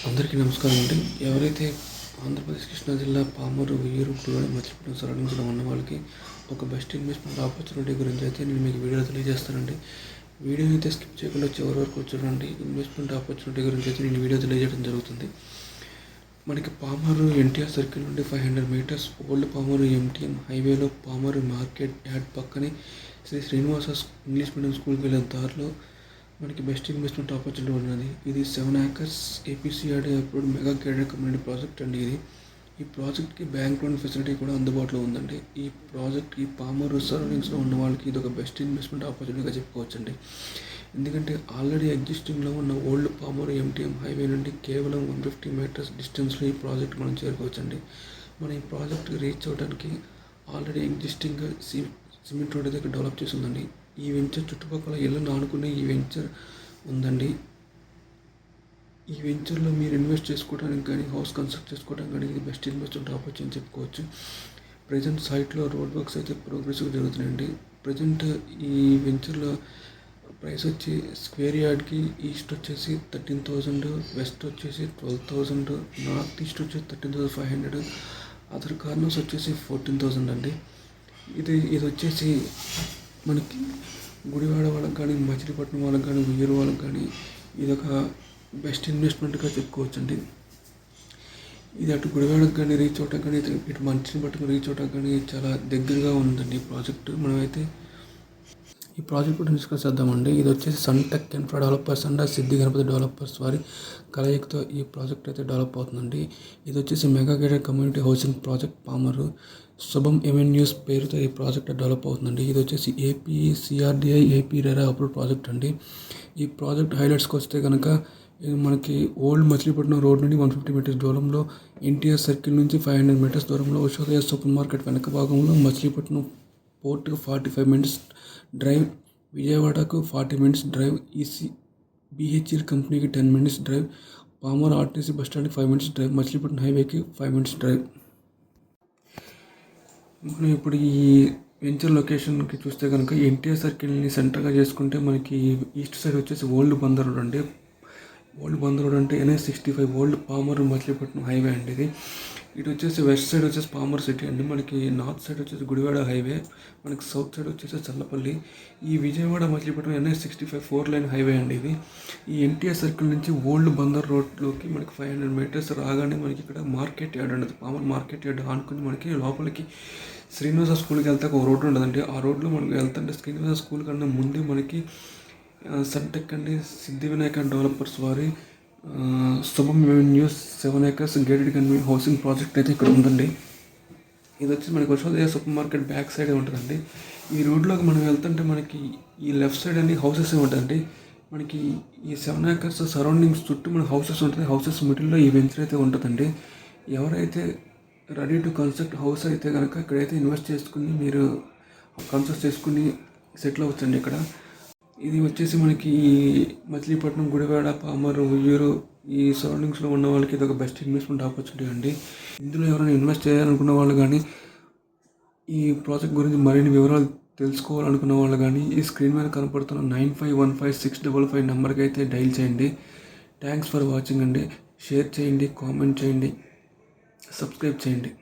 అందరికీ నమస్కారం అండి. ఎవరైతే ఆంధ్రప్రదేశ్ కృష్ణా జిల్లా పామరు, ఉయ్యూరు, గుడివాడ, మచిలీపట్నం సరౌండింగ్స్లో ఉన్న వాళ్ళకి ఒక బెస్ట్ ఇన్వెస్ట్మెంట్ ఆపర్చునిటీ గురించి అయితే నేను మీకు వీడియోలో తెలియజేస్తానండి. వీడియోని అయితే స్కిప్ చేయకుండా చివరి వరకు చూడండి. ఇన్వెస్ట్మెంట్ ఆపర్చునిటీ గురించి అయితే నేను వీడియో తెలియజేయడం జరుగుతుంది. మనకి పామరు ఎన్టీఆర్ సర్కిల్ నుండి 500 మీటర్స్ ఓల్డ్ పామరు ఎంటీఎం హైవేలో పామరు మార్కెట్ యార్డ్ పక్కనే శ్రీ శ్రీనివాస ఇంగ్లీష్ మీడియం స్కూల్కి వెళ్ళే దారిలో మనకి బెస్ట్ ఇన్వెస్ట్మెంట్ ఆపర్చునిటీ ఉన్నది. ఇది 7 acres ఏపీసీఆర్డీ approved mega gated community project అండి. ఈ ప్రాజెక్ట్కి బ్యాంక్ లోన్ ఫెసిలిటీ కూడా అందుబాటులో ఉందండి. ఈ ప్రాజెక్ట్కి పామరు సరౌండింగ్స్లో ఉన్న వాళ్ళకి ఇది ఒక బెస్ట్ ఇన్వెస్ట్మెంట్ ఆపర్చునిటీగా చెప్పుకోవచ్చండి. ఎందుకంటే ఆల్రెడీ ఎగ్జిస్టింగ్లో ఉన్న ఓల్డ్ పామరు ఎంటీఎం హైవే నుండి కేవలం 150 మీటర్స్ డిస్టెన్స్లో ఈ ప్రాజెక్ట్ మనం చేరుకోవచ్చండి. మనం ఈ ప్రాజెక్ట్ రీచ్ అవ్వడానికి ఆల్రెడీ ఎగ్జిస్టింగ్గా సిమెంట్ రోడ్ అయితే డెవలప్ చేసి ఉందండి. ఈ వెంచర్ చుట్టుపక్కల ఇళ్ళను ఆనుకునే ఈ వెంచర్ ఉందండి. ఈ వెంచర్లో మీరు ఇన్వెస్ట్ చేసుకోవడానికి కానీ హౌస్ కన్స్ట్రక్ట్ చేసుకోవడానికి కానీ ఇది బెస్ట్ ఇన్వెస్ట్మెంట్ ఆపర్చునిటీ అని చెప్పుకోవచ్చు. ప్రజెంట్ సైట్లో రోడ్ వర్క్స్ అయితే ప్రోగ్రెసివ్గా జరుగుతున్నాయండి. ప్రజెంట్ ఈ వెంచర్లో ప్రైస్ వచ్చి స్క్వేర్ యార్డ్కి ఈస్ట్ వచ్చేసి 13,000, వెస్ట్ వచ్చేసి 12,000, నార్త్ ఈస్ట్ వచ్చేసి 13,500, అదర్ కార్నర్స్ వచ్చేసి 14,000 అండి. ఇది వచ్చేసి మనకి గుడివాడ వాళ్ళకి కానీ, మచిలీపట్నం వాళ్ళకి కానీ, ఉయ్యూరు వాళ్ళకి కానీ ఇదొక బెస్ట్ ఇన్వెస్ట్మెంట్గా చెప్పుకోవచ్చండి. ఇది అటు గుడివాడకు కానీ రీచ్ అవడానికి కానీ, ఇటు మచిలీపట్నం రీచ్ అవడానికి కానీ చాలా దగ్గరగా ఉందండి ఈ ప్రాజెక్టు. మనమైతే ఈ ప్రాజెక్ట్ కూడా డిస్కస్ చేద్దామండి. ఇది వచ్చేసి Suntech infra developers and Siddhi Ganapati developers వారి కలయికతో ఈ ప్రాజెక్ట్ అయితే డెవలప్ అవుతుందండి. ఇది వచ్చేసి mega gated community housing project Pamarru Shubham avenues పేరుతో ఈ ప్రాజెక్ట్ డెవలప్ అవుతుందండి. ఇది వచ్చేసి APCRDA AP RERA approved project అండి. ఈ ప్రాజెక్ట్ హైలైట్స్కి వస్తే కనుక మనకి ఓల్డ్ మచిలీపట్నం రోడ్ నుండి 150 మీటర్స్ దూరంలో, ఎన్టీఆర్ సర్కిల్ నుంచి 500 మీటర్స్ దూరంలో, ఉషోదయ సూపర్ మార్కెట్ వెనక భాగంలో, మచిలీపట్నం పోర్టుకు 45 మినిట్స్ డ్రైవ్, విజయవాడకు 40 మినిట్స్ డ్రైవ్, బీహెచ్ఈఎల్ కంపెనీకి 10 మినిట్స్ డ్రైవ్, పామర్ ఆర్టీసీ బస్టాండ్కి 5 మినిట్స్ డ్రైవ్, మచిలీపట్నం హైవేకి 5 మినిట్స్ డ్రైవ్. మనం ఇప్పుడు ఈ వెంచర్ లొకేషన్కి చూస్తే కనుక ఎన్టీఆర్ సర్కిల్ని సెంటర్గా చేసుకుంటే మనకి ఈస్ట్ సైడ్ వచ్చేసి ఓల్డ్ బందర్ రోడ్ అండి. ఓల్డ్ బందర్ రోడ్ అంటే NH65 old Pamarru Machilipatnam highway అండి. ఇటు వచ్చేసి వెస్ట్ సైడ్ వచ్చేసి పామర్ సిటీ అండి. మనకి నార్త్ సైడ్ వచ్చేసి గుడివాడ హైవే, మనకి సౌత్ సైడ్ వచ్చేసి చల్లపల్లి. ఈ Vijayawada Machilipatnam NH65 4 line highway అండి. ఈ ఎన్టీఆర్ సర్కిల్ నుంచి ఓల్డ్ బందర్ రోడ్లోకి మనకి 500 మీటర్స్ రాగానే మనకి ఇక్కడ మార్కెట్ యార్డ్ ఉండదు. పామర్ మార్కెట్ యార్డ్ ఆనుకుని మనకి లోపలికి శ్రీనివాస స్కూల్కి వెళ్తే ఒక రోడ్డు ఉండదండి. ఆ రోడ్లో మనకి వెళ్తుంటే శ్రీనివాస స్కూల్ కన్నా ముందే మనకి సన్టెక్ అండి సిద్ధి వినాయక డెవలపర్స్ వారి శుభం avenues 7 acres gated community housing project అయితే ఇక్కడ ఉందండి. ఇది వచ్చి మనకి Ushodaya super market back side ఉంటుందండి. ఈ రోడ్లోకి మనం వెళ్తుంటే మనకి ఈ లెఫ్ట్ సైడ్ అన్ని హౌసెస్ ఉంటుందండి. మనకి ఈ 7 acres సరౌండింగ్స్ చుట్టూ మన హౌసెస్ ఉంటుంది. హౌసెస్ మిడిల్లో ఈ వెంచర్ అయితే ఉంటుందండి. ఎవరైతే రెడీ టు కన్స్ట్రక్ట్ హౌస్ అయితే కనుక ఇక్కడైతే ఇన్వెస్ట్ చేసుకుని మీరు కన్స్ట్రక్ట్ చేసుకుని సెటిల్ అవ్వచ్చండి ఇక్కడ. ఇది వచ్చేసి మనకి మచిలీపట్నం, గుడివాడ, పామరు, ఉయ్యూరు ఈ సరౌండింగ్స్లో ఉన్న వాళ్ళకి ఇది ఒక బెస్ట్ ఇన్వెస్ట్మెంట్ ఆపర్చునిటీ అండి. ఇందులో ఎవరైనా ఇన్వెస్ట్ చేయాలనుకున్న వాళ్ళు కానీ, ఈ ప్రాజెక్ట్ గురించి మరిన్ని వివరాలు తెలుసుకోవాలనుకున్న వాళ్ళు కానీ ఈ స్క్రీన్ మీద కనపడుతున్న 95156555 నెంబర్కి అయితే డైల్ చేయండి. థ్యాంక్స్ ఫర్ వాచింగ్ అండి. షేర్ చేయండి, కామెంట్ చేయండి, సబ్స్క్రైబ్ చేయండి.